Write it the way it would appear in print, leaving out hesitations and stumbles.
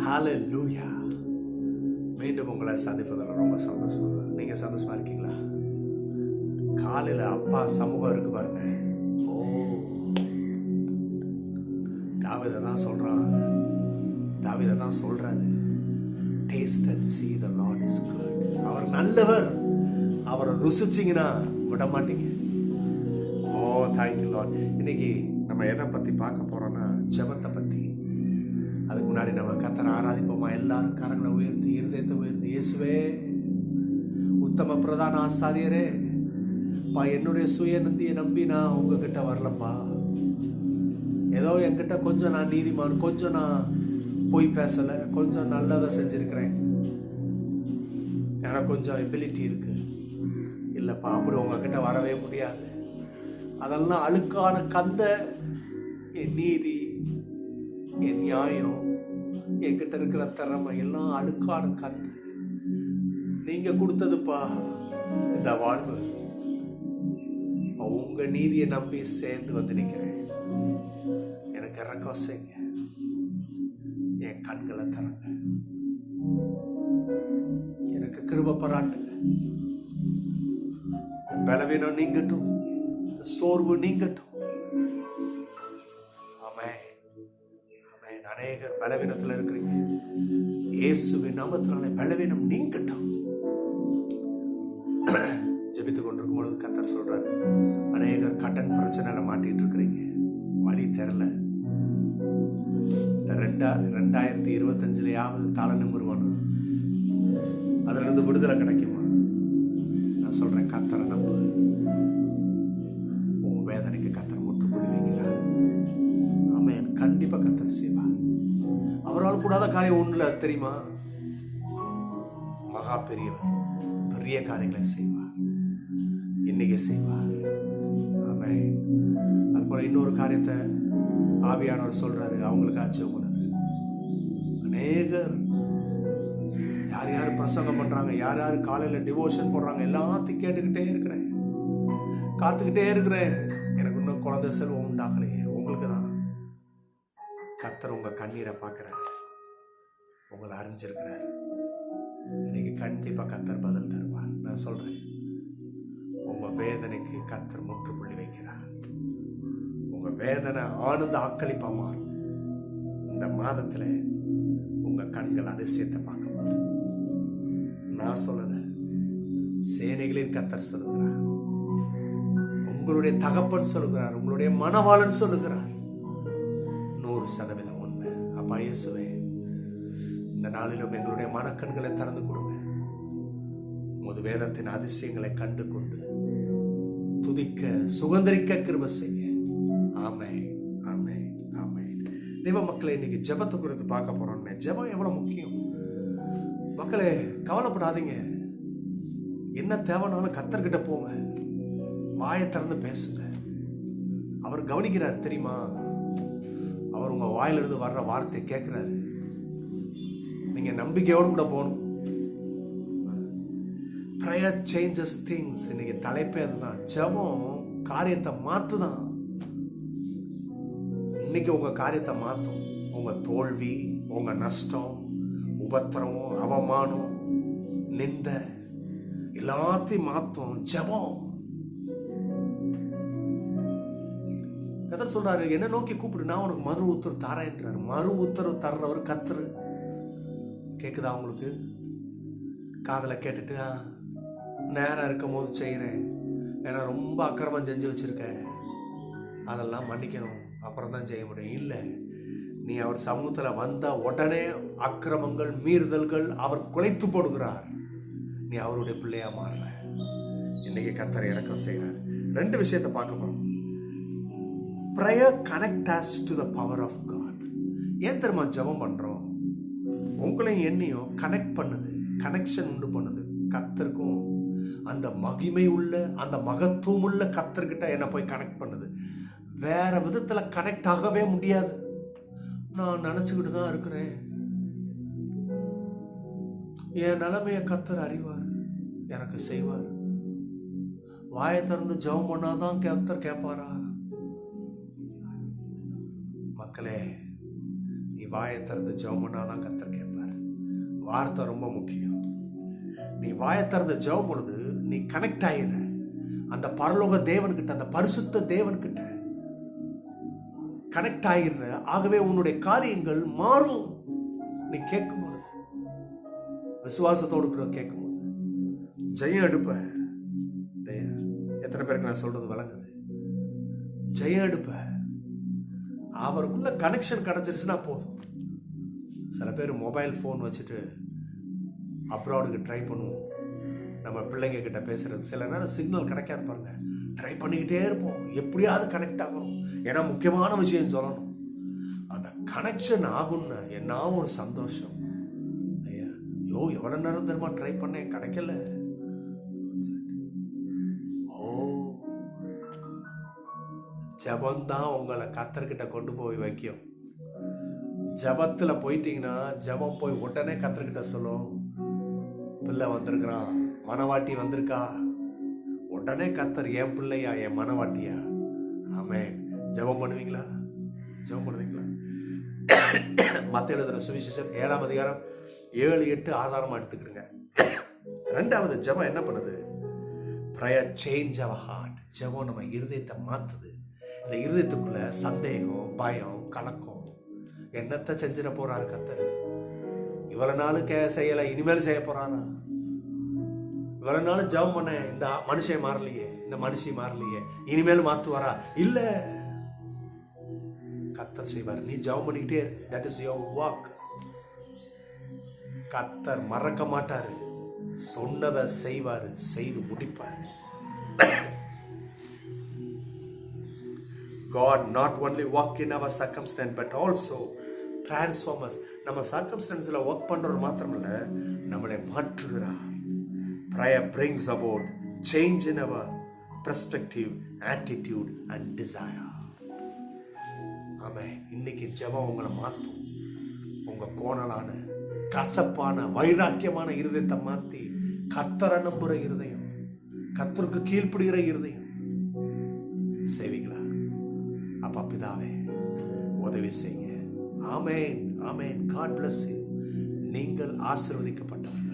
ஹalleluya. மீண்டும் உங்களை சந்திப்பதில் ரொம்ப சந்தோஷம். நீங்கள் சந்தோஷமா இருக்கீங்களா? காலையில் அப்பா சமூகம் இருக்கு பாருங்க. ஓ, தாவீதை தான் சொல்றாரு, taste and see the Lord is good. அவர் நல்லவர். அவரை ருசிச்சிங்கன்னா விட மாட்டீங்க. ஓ, தேங்க்யூ லார்ட். இன்னைக்கு நம்ம எதை பற்றி பார்க்க போகிறோம்னா ஜெபத்தை பற்றி. அதுக்கு முன்னாடி நம்ம கர்த்தரை ஆராதிப்போமா? எல்லாரும் கரங்களை உயர்த்தி, இருதயத்தை உயர்த்தி, இயேசுவே உத்தம பிரதான ஆசாரியரே, பா என்னுடைய சுயநந்தியை நம்பி நான் உங்ககிட்ட வரலப்பா. ஏதோ என்கிட்ட கொஞ்சம் நான் நீதிமான், கொஞ்சம் நான் போய் பேசலை, கொஞ்சம் நல்லதை செஞ்சுருக்கிறேன், எனக்கு கொஞ்சம் எபிலிட்டி இருக்கு. இல்லைப்பா, அப்படி உங்ககிட்ட வரவே முடியாது. அதெல்லாம் அழுக்கான கந்த என் நீதி, என் நியாயம், என்கிட்ட இருக்கிற திறமை எல்லாம் அழுக்கான கந்த. நீங்க கொடுத்ததுப்பா இந்த வாழ்வு. உங்க நீதியை நம்பி சேர்ந்து வந்து நிற்கிறேன். எனக்கு இறக்கம் செய்யுங்க, என் கண்களை திறங்க, எனக்கு கிருபை பாராட்டுங்க. பலவீனம் நீங்கட்டும், சோர்வு நீங்கட்டும். ஆமென், ஆமென். அநேகர் பலவீனத்தில் இருக்கிறீங்க. இயேசுவின் நாமத்தினாலே பலவீனம் நீங்கட்டும். ஜெபித்துக் கொண்டிருக்கும் பொழுது கர்த்தர் சொல்றாரு, அநேகர் கடன் பிரச்சனையில மாட்டிட்டு இருக்கிறீங்க, வழி தெரியல. இந்த 2025 தலை நிமிருவானா? அதுல இருந்து விடுதலை கிடைக்குமா? நான் சொல்றேன், கர்த்தரை நம்பு. உன் வேதனைக்கு கர்த்தர் முற்றுப்புள்ளி வைக்கிறார். ஆமென். கண்டிப்பா கர்த்தர் செய்வார். அவரால் கூடாத காரியம் ஒண்ணுல தெரியுமா? மகா பெரியவர், பெரிய காரியங்களை செய்வார், இன்னைக்கு செய்வார். ஆமென். அது போல இன்னொரு காரியத்தை ஆவியானவர் சொல்றாரு, அவங்களுக்கு ஆச்சரியம் பண்ணுது. அநேகர் யார் யார் பிரசங்கம் பண்றாங்க, யார் யார் காலையில டிவோஷன் போடுறாங்க, எல்லாத்தையும் கேட்டுக்கிட்டே இருக்கிறேன், காத்துக்கிட்டே இருக்கிறேன். எனக்கு இன்னும் குழந்தை செல்வம் உண்டாகலையே. உங்களுக்கு தான் கர்த்தர் உங்க கண்ணீரை பார்க்கிறாரு, உங்களை அறிஞ்சிருக்கிறார். இன்னைக்கு கண்டிப்பா கர்த்தர் பதில் தருவார். நான் சொல்றேன், உங்க வேதனைக்கு கர்த்தர் முற்றுப்புள்ளி வைக்கிறார். உங்க வேதனை ஆனந்த ஆக்களிப்பா மாறும். இந்த மாதத்துல உங்க கண்கள் அதிசயத்தை பார்க்க போகுது. நான் சொல்லல, சேனைகளின் கர்த்தர் சொல்லுகிறார், உங்களுடைய தகப்பன் சொல்லுகிறார், உங்களுடைய மனவாளன் சொல்லுகிறார். 100% உண்மை. அப்பா இயேசுவே, இந்த நாளிலும் எங்களுடைய மனக்கண்களை திறந்து கொடுங்க. உமது வேதத்தின் அதிசயங்களை கண்டு கொண்டு துதிக்க, சுகந்தரிக்க கிருபை செய்ய. ஆமென், ஆமென், ஆமென். தெய்வ மக்களை, இன்னைக்கு ஜெபத்தை குறித்து பார்க்க போறோம். ஜெபம் எவ்வளவு முக்கியம் மக்களே. கவலைப்படாதீங்க. என்ன தேவைனாலும் கர்த்தர்கிட்ட போங்க, வாயை திறந்து பேசுங்க. அவர் கவனிக்கிறார் தெரியுமா? அவர் உங்க வாயிலிருந்து வர்ற வார்த்தை கேட்கிறாரு. நீங்க நம்பிக்கையோடு கூட போகணும். Prayer changes things. இன்னைக்கு தலைப்பே அதுதான். ஜெபம் காரியத்தை மாத்துதான். இன்னைக்கு உங்க காரியத்தை மாத்தும். உங்க தோல்வி, உங்க நஷ்டம், உபத்திரம், அவமானம், நிந்த எல்லாத்தையும் மாத்தும் ஜெபம். கர்த்தர் சொல்றாரு, என்ன நோக்கி கூப்பிடு, நான் உனக்கு மறு உத்தரவு தரேன்றாரு. மறு உத்தரவு தர்றவர் கர்த்தர். கேக்குதா உங்களுக்கு? காதல கேட்டுட்டு நேரம் இருக்கும் போது செய்கிறேன், ஏன்னா ரொம்ப அக்கிரமம் செஞ்சு வச்சிருக்க, அதெல்லாம் மன்னிக்கணும், அப்புறம் தான் செய்ய முடியும். இல்லை, நீ அவர் சமூகத்தில் வந்த உடனே அக்கிரமங்கள், மீறுதல்கள் அவர் குலைத்து போடுகிறார். நீ அவருடைய பிள்ளையா மாறுற. இன்னைக்கு கர்த்தர் இறக்கம் செய்கிறார். 2 விஷயத்தை பார்க்க போறோம். Prayer connect us to the power of God. ஏன் தெரியுமா ஜெபம் பண்றோம்? உங்களையும் என்னையும் கனெக்ட் பண்ணுது, கனெக்ஷன் உண்டு பண்ணுது கர்த்தருக்கும். அந்த மகிமை உள்ள, அந்த மகத்துவம் உள்ள கர்த்தர்கிட்ட என்ன போய் கனெக்ட் பண்ணுது. வேற விதத்துல கனெக்ட் ஆகவே முடியாது. நான் நினைச்சுக்கிட்டு தான் இருக்கிறேன், என் நிலைமைய கர்த்தர் அறிவார், எனக்கு செய்வார். வாயை திறந்து ஜெபம் பண்ணாதான் கர்த்தர் கேட்பாரா? மக்களே, நீ வாயை திறந்து ஜெபம் பண்ணாதான் கர்த்தர் கேட்பார். வார்த்தை ரொம்ப முக்கியம். நீ வாயை திறந்து ஜெபம் பொழுது நீ கனெக்ட் ஆயிடுற அந்த பரலோக தேவன்கிட்ட, அந்த பரிசுத்த தேவன்கிட்ட கனெக்ட் ஆயிடுற. ஆகவே உன்னுடைய காரியங்கள் மாறும். நீ கேட்கும்போது, விசுவாசத்தோடு கூட கேட்கும்போது ஜெயம் எடுப்ப. எத்தனை பேருக்கு நான் சொல்றது விளங்குது? ஜெயம் எடுப்ப. அவருக்குள்ள கனெக்ஷன் கிடைச்சிருச்சுன்னா போதும். சில பேர் மொபைல் ஃபோன் வச்சுட்டு அப்ராடுக்கு ட்ரை பண்ணுவோம். நம்ம பிள்ளைங்க கிட்ட பேசுறது சில நேரம் சிக்னல் கிடைக்காது பாருங்க. ட்ரை பண்ணிக்கிட்டே இருப்போம், எப்படியாவது கனெக்ட் ஆகணும். ஏன்னா முக்கியமான விஷயம் சொல்லணும். அந்த கனெக்ஷன் ஆகும்னு என்ன ஒரு சந்தோஷம். ஐயா, எவ்வளோ நேரம் தெரியுமா ட்ரை பண்ணேன், கிடைக்கல. ஜபம்தான் உங்களை கர்த்தர்கிட்ட கொண்டு போய் வைக்கும். ஜபத்தில் போயிட்டீங்கன்னா, ஜபம் போய் உடனே கர்த்தர்கிட்ட சொல்லும், பிள்ளை வந்திருக்கிறான், மனவாட்டி வந்திருக்கா. உடனே கர்த்தர் என் பிள்ளையா, என் மனவாட்டியா. ஆமென். ஜபம் பண்ணுவீங்களா? ஜபம் பண்ணுவீங்களா? மத்தேயு எழுதின சுவிசேஷம் 7ஆம் அதிகாரம் 7, 8 ஆதாரமா எடுத்துக்கிடுங்க. 2வது ஜபம் என்ன பண்ணுது? prayer change our heart. ஜபம் நம்ம இருதயத்தை மாத்துது. இந்த இருதயத்துக்குள்ள சந்தேகம், பயம், கலக்கம், என்னத்தை செஞ்சிட போறாரு கர்த்தர்? இவ்வளவு நாள் செய்யல, இனிமேல் செய்ய போறாரா? இவ்வளவு நாள் ஜபம் பண்ண, இந்த மனுஷன் மாறலையே, இந்த மனுஷி மாறலையே, இனிமேல் மாத்துவாரா? இல்ல, கர்த்தர் செய்வார். நீ ஜபம் பண்ணிக்கிட்டே இரு. That is your walk. கர்த்தர் மறக்க மாட்டாரு. சொன்னதை செய்வாரு, செய்து முடிப்பாரு. God not only work in our circumstance but also transform us. நம்ம சர்க்கம்ஸ்டன்ஸ்ல ஒர்க் பண்றது மாத்திரமல்ல, நம்மளை மாற்றுகிறார். Prayer brings about change in our perspective, attitude and desire. ஆமென். இன்னைக்கு ஜெபம் உங்களை மாற்றும். உங்க கோணலான, கசப்பான, வைராக்கியமான இருதயத்தை மாற்றி கர்த்தரை நம்புற இருதயம், கர்த்தருக்கு கீழ்ப்படுகிற இருதயம் செய்வீங்களா? அப்பா பிதாவே, உதவி செய்யுங்க. ஆமென், ஆமென். God bless you. நீங்கள் ஆசீர்வதிக்கப்பட்டவர்கள்.